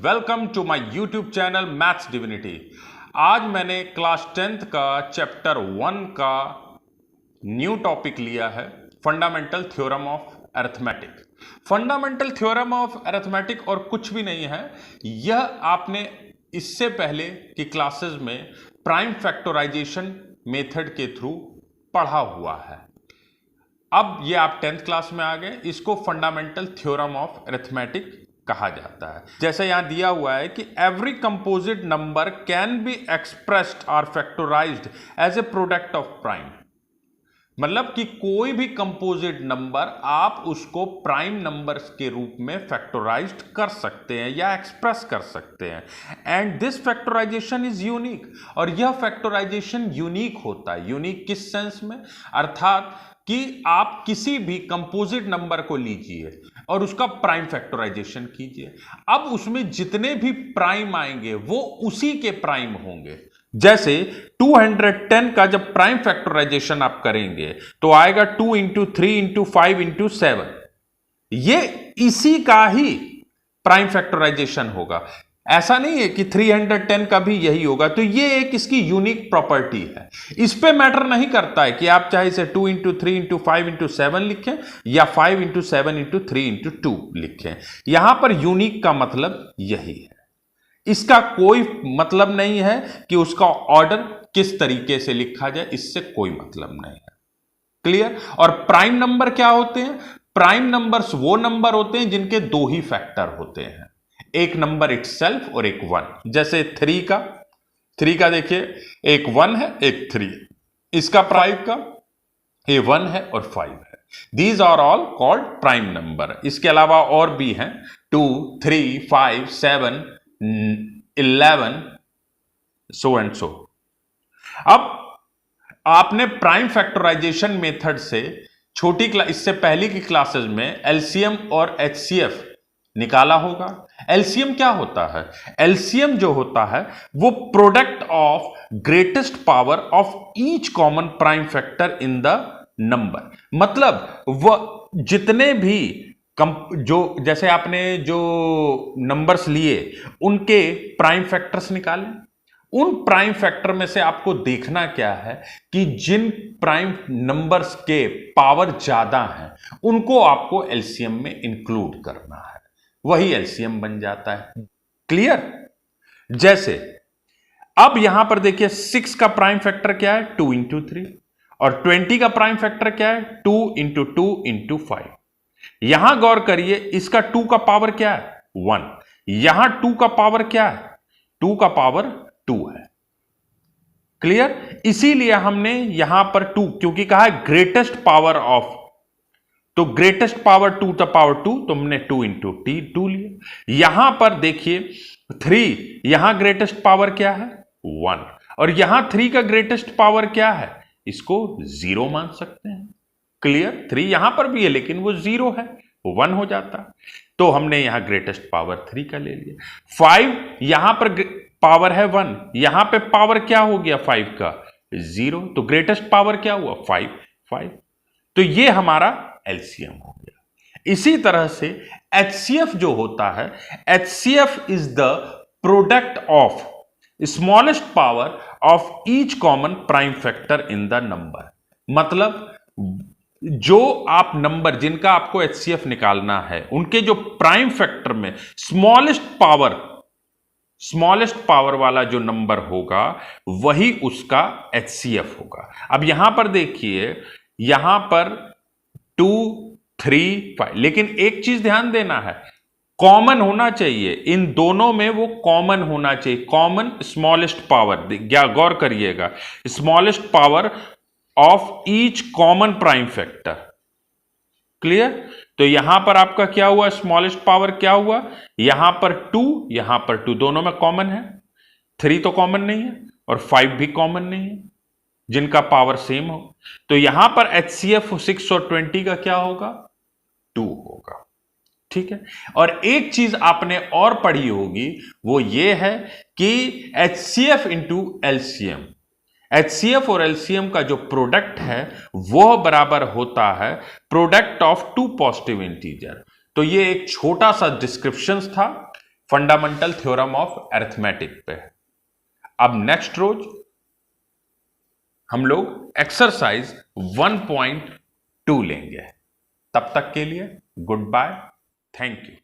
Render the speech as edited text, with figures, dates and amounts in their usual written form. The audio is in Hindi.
Welcome to my YouTube channel maths divinity. आज मैंने क्लास 10th का चैप्टर 1 का न्यू टॉपिक लिया है, fundamental theorem of arithmetic. Fundamental theorem of arithmetic और कुछ भी नहीं है, यह आपने इससे पहले की क्लासेस में प्राइम फैक्टराइजेशन मेथड के थ्रू पढ़ा हुआ है। अब ये आप 10th क्लास में आ गए, इसको फंडामेंटल थ्योरम ऑफ अरिथमेटिक कहा जाता है। जैसे यहां दिया हुआ है कि every composite number can be expressed और factorised as a product of prime. मतलब कि कोई भी कंपोजिट नंबर आप उसको प्राइम नंबर्स के रूप में फैक्टराइज्ड कर सकते हैं या एक्सप्रेस कर सकते हैं। And this factorisation is unique, और यह फैक्टराइजेशन यूनिक होता है। यूनिक किस सेंस में? अर्थात कि आप किसी भी कंपोजिट नंबर को लीजिए और उसका प्राइम फैक्टराइजेशन कीजिए, अब उसमें जितने भी प्राइम आएंगे वो उसी के प्राइम होंगे। जैसे 210 का जब प्राइम फैक्टराइजेशन आप करेंगे तो आएगा 2 इंटू 3 इंटू 5 इंटू 7, ये इसी का ही प्राइम फैक्टराइजेशन होगा। ऐसा नहीं है कि 310 का भी यही होगा। तो ये एक इसकी यूनिक प्रॉपर्टी है। इस पे मैटर नहीं करता है कि आप चाहे इसे 2 इंटू 3 इंटू 5 इंटू 7 लिखें या 5 इंटू 7 इंटू 3 इंटू 2 लिखें। यहां पर यूनिक का मतलब यही है। इसका कोई मतलब नहीं है कि उसका ऑर्डर किस तरीके से लिखा जाए, इससे कोई मतलब नहीं है। क्लियर? और प्राइम नंबर क्या होते हैं? प्राइम नंबर्स वो नंबर होते हैं जिनके दो ही फैक्टर होते हैं, एक नंबर इटसेल्फ और एक 1। जैसे 3 का देखिए, एक 1 है एक 3। इसका 5 का ये 1 है और 5 है। These are all called prime number. इसके अलावा और भी हैं 2, 3, 5, 7, 11 सो एंड सो। अब आपने प्राइम फैक्टराइजेशन मेथड से इससे पहले की क्लासेस में एलसीएम और एचसीएफ निकाला होगा। एलसीएम क्या होता है? एलसीएम जो होता है वो product of greatest power of each common prime factor in the number. मतलब वह जितने भी जैसे आपने जो नंबर्स लिए उनके प्राइम फैक्टर्स निकाले, उन प्राइम फैक्टर में से आपको देखना क्या है कि जिन प्राइम नंबर्स के पावर ज्यादा हैं उनको आपको एलसीएम में इंक्लूड करना है, वही एलसीएम बन जाता है। क्लियर? जैसे अब यहां पर देखिए 6 का प्राइम फैक्टर क्या है? 2 इंटू 3। और 20 का प्राइम फैक्टर क्या है? 2 इंटू 2 इंटू 5। यहां गौर करिए, इसका 2 का पावर क्या है? 1। यहां 2 का पावर क्या है? 2 का पावर 2 है। क्लियर? इसीलिए हमने यहां पर 2 क्योंकि कहा है ग्रेटेस्ट पावर ऑफ, तो ग्रेटेस्ट पावर 2 द पावर 2, तो हमने 2 इंटू 2 लिया। यहां पर देखिए 3, यहां ग्रेटेस्ट पावर क्या है? 1। और यहां 3 का ग्रेटेस्ट पावर क्या है? इसको 0 मान सकते हैं। क्लियर? 3 यहां पर भी है लेकिन वो 0 है, 1 हो जाता है। तो हमने यहां ग्रेटेस्ट पावर 3 का ले लिया। 5 यहां पर पावर है 1, यहां पे पावर क्या हो गया 5 का? 0। तो ग्रेटेस्ट पावर क्या हुआ? 5। तो ये हमारा एलसीएम हो गया। इसी तरह से एचसीएफ जो होता है, HCF is the product of smallest power of each common prime factor in the number. मतलब जो आप नंबर जिनका आपको एचसीएफ निकालना है उनके जो प्राइम फैक्टर में स्मॉलेस्ट पावर वाला जो नंबर होगा वही उसका एचसीएफ होगा। अब यहां पर देखिए, यहां पर 2, 3, 5, लेकिन एक चीज ध्यान देना है, कॉमन होना चाहिए। इन दोनों में वो कॉमन होना चाहिए। कॉमन स्मॉलेस्ट पावर, गौर करिएगा, smallest power of each common prime factor. Clear? तो यहां पर आपका क्या हुआ? स्मॉलेस्ट पावर क्या हुआ? यहां पर 2, यहां पर 2, दोनों में कॉमन है। 3 तो कॉमन नहीं है और 5 भी कॉमन नहीं है जिनका पावर सेम हो। तो यहां पर एचसीएफ 6 और 20 का क्या होगा? 2 होगा। ठीक है? और एक चीज आपने और पढ़ी होगी, वो ये है कि एचसीएफ इंटू एलसीएम, एचसीएफ और एलसीएम का जो प्रोडक्ट है वह बराबर होता है प्रोडक्ट ऑफ 2 पॉजिटिव इंटीजर। तो ये एक छोटा सा डिस्क्रिप्शन था फंडामेंटल थ्योरम ऑफ अरिथमेटिक पे। अब नेक्स्ट रोज हम लोग एक्सरसाइज 1.2 लेंगे। तब तक के लिए गुड बाय, थैंक यू।